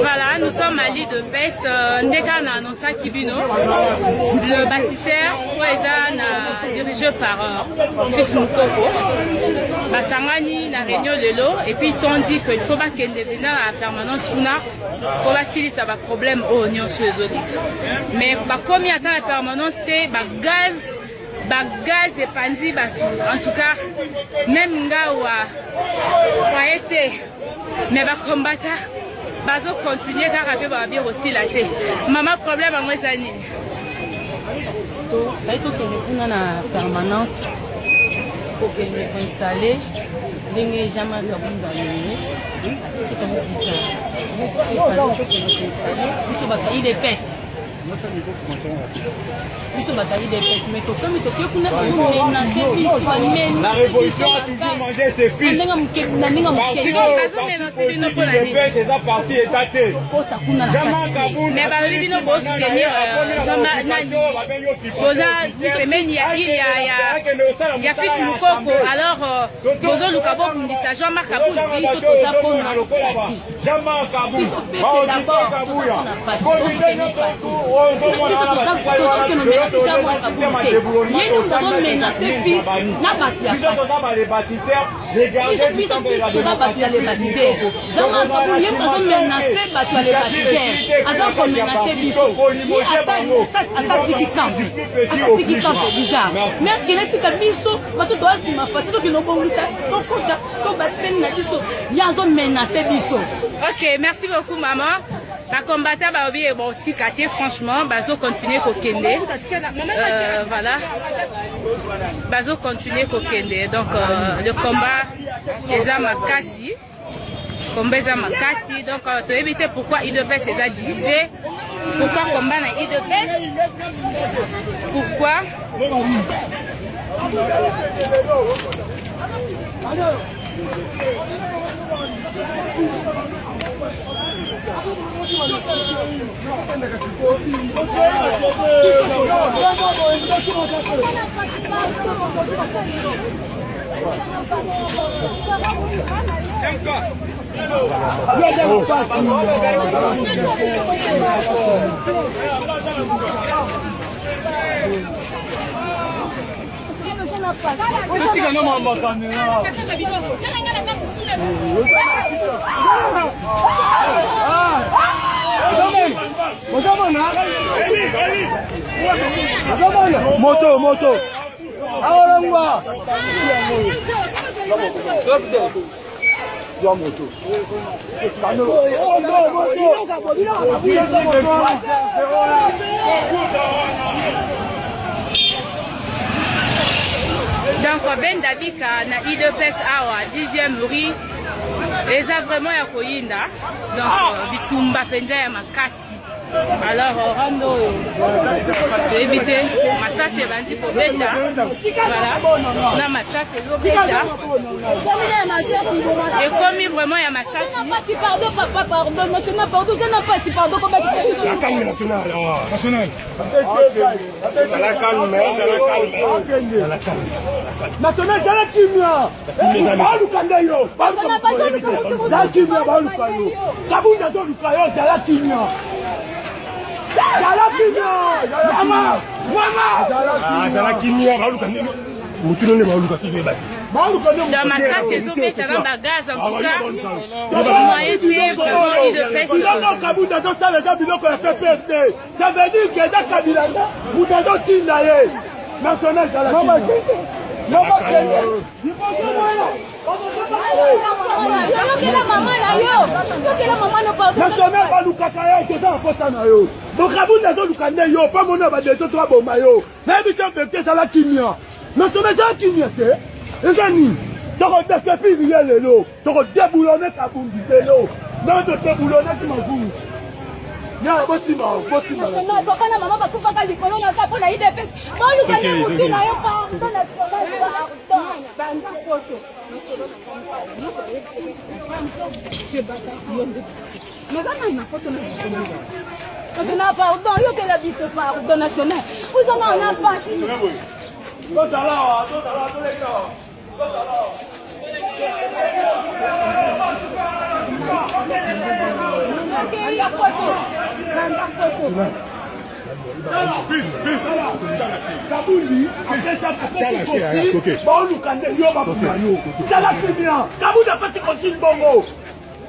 Voilà, nous sommes à l'île de Pes. Ndeka a annoncé Kibino, le bâtisseur, dirigé par Fils Moukoko. Basangani na réunion de l'eau et puis ils sont dit qu'il faut pas qu'il devienne à permanence pour que ça va problème au union suézolique. Mais comme il y a la permanence, c'est gaz et pandi en tout cas même ngawa a été mais va combattre bazo continuer car après va bien aussi la tête maman problème à moi ça ni ça il faut que nous prenions la permanence pour que nous installer les jamais kabunda ni c'est comme ça il faut que nous installer il est peste. La révolution a toujours mangé ses fils. Ok, merci beaucoup maman. La combattant va bien bon ticati franchement bazo continuer kokende voilà bazo continuer kokende donc le combat des amakasi donc tu éviter pourquoi IDPS est divisé pourquoi combat na IDPS pourquoi Moto. Donc Ben Dabika na IDPS awa 10e rue eza vraiment ya koyinda donc bitumba penza ya makasi alors rando éviter massage bandi ko beta voilà na massage lo beta et comme vraiment ya massage pardon papa pardon national pardon je n'ai pas si pardon comme la calme nationale la calme national c'est la kimia balu kandayo balu kimia balu kayo kabunda to lukayo c'est la kimia dans ma salle, c'est zobé, c'est dans la gaz en tout cas. Moyen de vraiment il de fait. Ça veut dire que dans Kabilanda, vous n'avez pas national dans la Donc, depuis il y a le lot. Donc, déboulonner Kabundi, le lot. Non, de déboulonner qui m'a vu. Ya, bosi ma. Non, papa na maman va tout faire les colons na pour la IDPS. Bon, nous gagnons mutu na yo pardon na pardon. Banda photo. Mais ça n'a pas photo na. Nous n'a pardon, yo que la bise pardon national. Vous en a pas. Kabundi, après ça, bon, nous canons, yo, Babumayo. Tala Kimia, Kabundi a passé comme si bongo.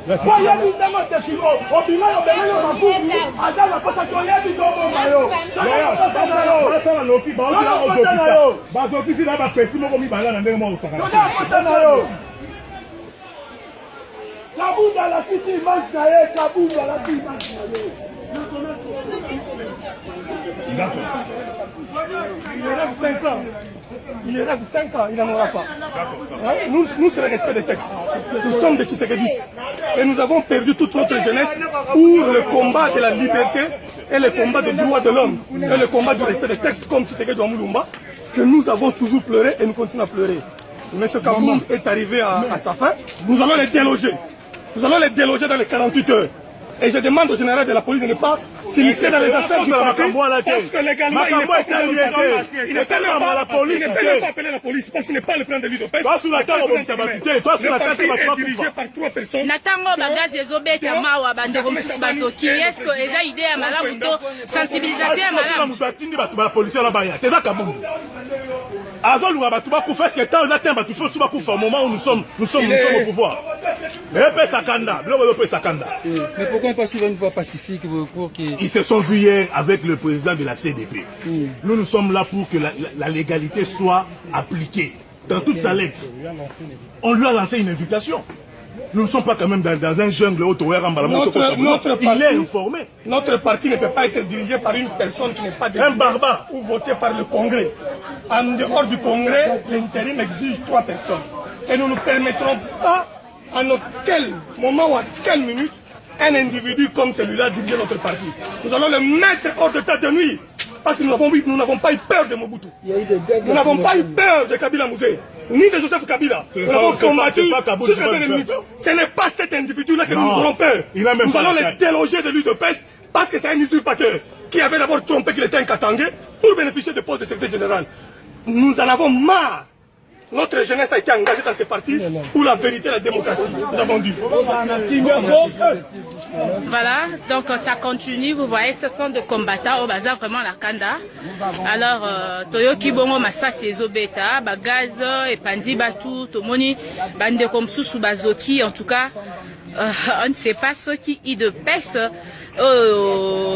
Voyez évidemment des kilos, au bilan, on verra le Babumayo. Adam a passé comme si bongo. Kabundi a la petite image, Kabundi a la petite image. Il rêve 5 ans. Il rêve 5 ans, il n'en aura pas. Nous, c'est le respect des textes. Nous sommes des Tshisekedi. Et nous avons perdu toute notre jeunesse pour le combat de la liberté et le combat des droits de l'homme et le combat du respect des textes comme Tshisekedi ou Moulumba, que nous avons toujours pleuré et nous continuons à pleurer. M. Kaboum est arrivé à sa fin. Nous allons les déloger. Nous allons les déloger dans les 48 heures. Et je demande au général de la police de ne pas s'immiscer dans les affaires du parti. Parce que légalement, il n'est pas appelé la police. Il n'est pas appelé la police parce qu'il n'est pas le plan de l'UDPS. Toi, sur la table, on s'est battu. Toi, sur la table, on s'est battu. Dirigé par 3 personnes. Natango bagazi ezobeta mawa bandeko mususu bazoki. Est-ce que eza idée ya malamu to sensibilisation ya malamu? Mutu atindi bato ba police na baya. Teza Kaboum. Azoluka bato ba kufa ce temps là temps bato faut kufa au moment où nous sommes au pouvoir. Et Sakanda, le Sakanda. Mais pourquoi pas suivre une voie pacifique pour qu'ils... Ils se sont vus hier avec le président de la CDP. Nous sommes là pour que la légalité soit appliquée dans toute sa lettre. On lui a lancé une invitation. Nous ne sommes pas quand même dans un jungle il est informé. Notre parti ne peut pas être dirigé par une personne qui n'est pas un barbare ou voté par le Congrès. En dehors du Congrès, l'intérim exige 3 personnes. Et nous ne permettrons pas à quel moment ou à quelle minute un individu comme celui-là diriger notre parti. Nous allons le mettre hors de état de nuit. Parce que nous n'avons pas eu peur de Mobutu. Nous n'avons pas eu peur de Kabila Mouzé, ni de Joseph Kabila. Nous avons combattu jusqu'à la minute. Ce n'est pas cet individu-là que nous aurons peur. Nous allons les déloger de l'UDPS parce que c'est un usurpateur qui avait d'abord trompé qu'il était un Katangé pour bénéficier de postes de secrétaire général. Nous en avons marre. Notre jeunesse a été engagée dans ces partis pour la vérité et la démocratie. Nous avons dit. Voilà, donc ça continue. Vous voyez, ce sont des combattants au bazar vraiment la Kanda. Alors, Toyoki Bongo Masasi Ezobeta, Bagaz, Epandi Batu, Tomoni, Bande Komsusu Bazoki, en tout cas, on ne sait pas ce qui est de peste.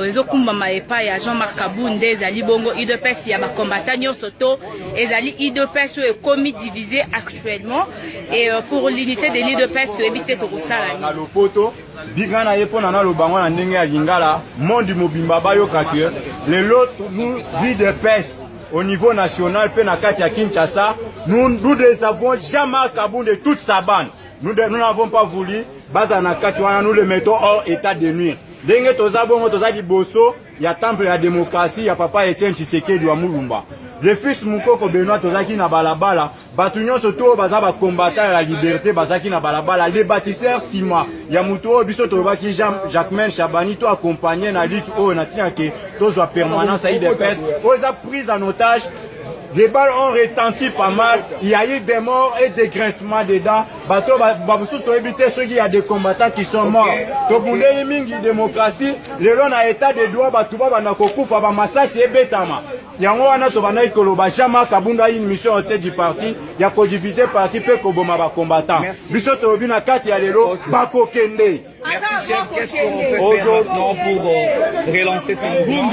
Ezokumbama epa ya Jean-Marc Kabounde ezali bongo IDPS ya ba combattant nyosoto ezali IDPS est commis divisé actuellement et pour l'unité de l'IDPS to éviter to kosala na lopoto bigana yepona na lobango na ndenge ya lingala monde mobimba bayoka que les autres nous l'IDPS au niveau national pe na kati ya Kinshasa nous désavons Jean-Marc Kabounde toute sa bande nous n'avons pas voulu baza na kati wana nous le mettons hors état de nuire. Denge toza bongo toza liboso ya temple ya démocratie ya papa Etienne Tshisekedi wa Mulumba. Le fils Mukoko Benoît tozaki na balabala, batu nyonso to baza ba combattant ya la liberté bazaki na balabala, les bâtisseurs Sima ya muto biso tobaki Jacquemain Chabani to accompagné na lutte o na tianke tozwa permanence à IDPS, oza prise en otage. Les balles ont retenti pas mal, il y a eu des morts et des grincements dedans. Bateau, ceux qui y a des combattants qui sont morts. Tobundeli mingi démocratie, le long à état de droit, batuba banakokufa ba masasi et betama. Yango wana to bana ikoloba Jean-Marc Kabounde a une mission au sein du parti, ya ko diviser parti pe ko boma ba combattants. Biso to bina kati ya lelo bako kende. Merci chef, qu'est-ce qu'on peut faire maintenant pour relancer ce mouvement?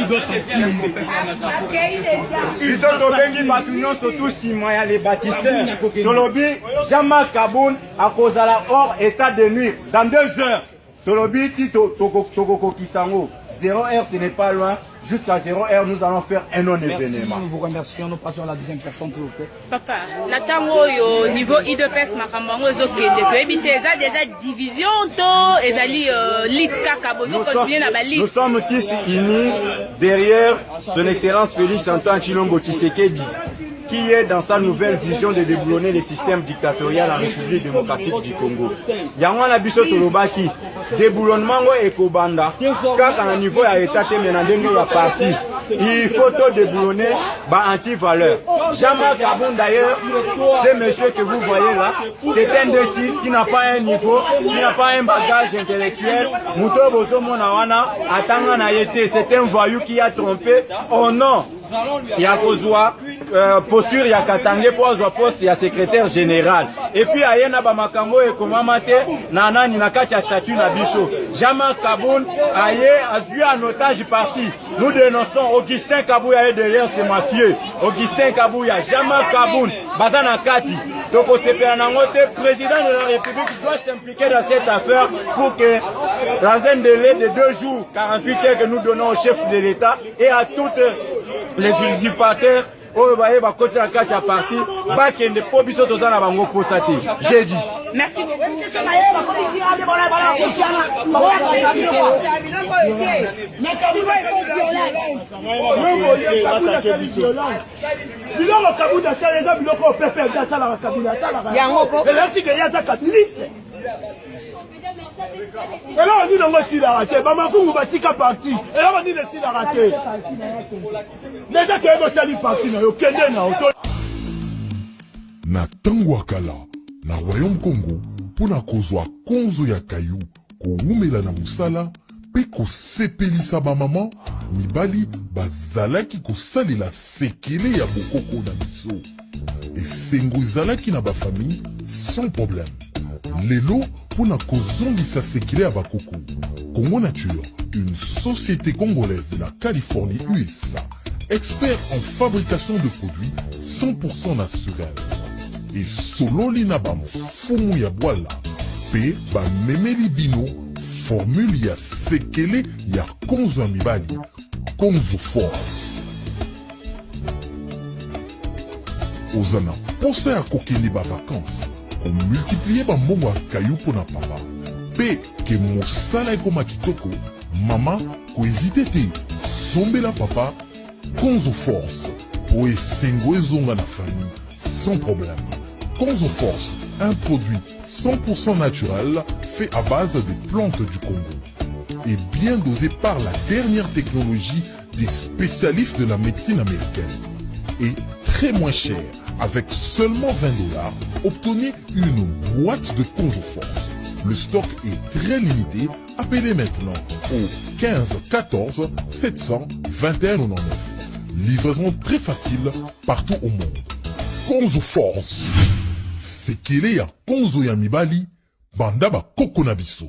Ils ont bengi batunon surtout Sima ya les bâtisseurs. Tolobi Jean-Marc Kabounde a causé la hors état de nuit dans 2 heures. Tolobi ti toko kisango 0h, ce n'est pas loin. Jusqu'à 0h, nous allons faire un non-événement. Merci, nous vous remercions. Nous passons à la deuxième personne, s'il vous plaît. Papa, natango au niveau IDPS makambango ezokende to ebite eza déjà division to ezali lit kaka bozo continuer na ba lit. Nous sommes tous unis derrière son excellence Félix Antoine Tshilombo Tshisekedi, qui est dans sa nouvelle vision de déboulonner le système dictatorial en République démocratique du Congo. Yangwana biso tolobaki déboulonnement et kobanda kaka na niveau ya état te mena ndenge ya parti. Il faut tout déboulonner anti-valeur. Jean-Marc Aboun d'ailleurs, ce monsieur que vous voyez là, c'est un D6 qui n'a pas un niveau, qui n'a pas un bagage intellectuel. Mouto Bozo Monawana, Atanga Nayete, c'est un voyou qui a trompé au nom. Yakozwa posture ya Katangé pour avoir poste ya secrétaire général. Et puis ayena ba makambo e komamate na nani na kati ya statut na biso. Jean-Marc Kaboun aye a vu en otage parti. Nous dénonçons Augustin Kabouya est derrière ces mafieux. Augustin Kabouya, Jean-Marc Kaboun, Bazana Kati. Donc au CPNangote, président de la République doit s'impliquer dans cette affaire pour que dans un délai de 2 jours, 48 heures que nous donnons au chef de l'État et à toutes les usurpateurs, j'ai dit. Merci beaucoup. Et là on dit non si la raté, Bamakungu batika parti. Et là on dit le si la raté. Déjà que vous sali parti na yo kende na auto. Na tango akala na Royaume Congo pona kozwa konzo ya kayu koumela na musala pe kosepelisa ba maman mibali bazalaki kosalela sekele ya bokoko na biso. Esengo ezalaki na ba famille sans problème. Lelo pona kozongisa sekele ya bakoko. Congo Nature, une société congolaise de la Californie, USA, expert en fabrication de produits 100% naturels. Et solo linabam fumu ya boala, pe ba memeli bino, formule ya sekele ya konzo ya mibali, konzo force. Ozana posa ya kokende ba vacances, ko multiplier ba mbongo ya kayu pona papa, pe ke mosala ekoma kitoko, mama ko hésiter te, sombela papa, konzo force, po esengo ezonga na famille, sans problème. Konzo Force, un produit 100% naturel fait à base des plantes du Congo et bien dosé par la dernière technologie des spécialistes de la médecine américaine. Et très moins cher, avec seulement $20, obtenez une boîte de Konzo Force. Le stock est très limité, appelez maintenant au 15 14 700 21 99. Livraison très facile partout au monde. Konzo Force. Sekele ya konzo ya mibali, banda ba koko na biso.